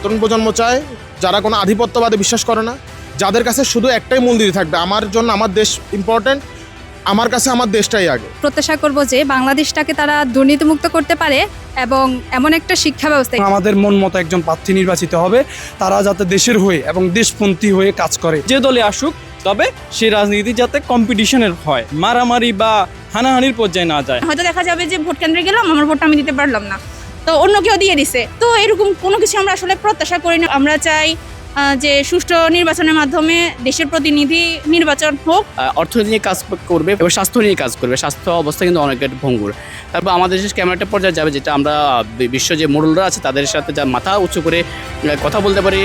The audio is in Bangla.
তরুণ প্রজন্ম চায় যারা কোনো আধিপত্যবাদে বিশ্বাস করে না, যাদের কাছে শুধু একটাই মূলনীতি থাকবে, আমার জন্য আমার দেশ ইম্পর্ট্যান্ট, আমার কাছে আমার দেশটাই আগে। প্রত্যাশা করব যে বাংলাদেশটাকে তারা দুর্নীতিমুক্ত করতে পারে এবং এমন একটা শিক্ষা ব্যবস্থা। আমাদের মন মতো একজন প্রার্থী নির্বাচিত হবে, তারা যাতে দেশের হয়ে এবং দেশপন্থী হয়ে কাজ করে। যে দলে আসুক, তবে সেই রাজনীতি যাতে কম্পিটিশনের হয়, মারামারি বা হানাহানির পর্যায়ে না যায়। হয়তো দেখা যাবে যে ভোট কেন্দ্রে গেলাম, আমার ভোটটা আমি দিতে পারলাম না, তো অন্য কেউ দিয়ে দিছে। তো এরকম কোনো কিছু আমরা আসলে প্রত্যাশা করি না। আমরা চাই যে সুষ্ঠু নির্বাচনের মাধ্যমে দেশের প্রতিনিধি নির্বাচন হোক। অর্থনীতি নিয়ে কাজ করবে এবং স্বাস্থ্য নিয়ে কাজ করবে। স্বাস্থ্য অবস্থা কিন্তু অনেক ভঙ্গুর। তারপর আমাদের দেশের কেমন একটা পর্যায়ে যাবে, যেটা আমরা বিশ্ব যে মোড়লরা আছে তাদের সাথে যা মাথা উঁচু করে কথা বলতে পারি।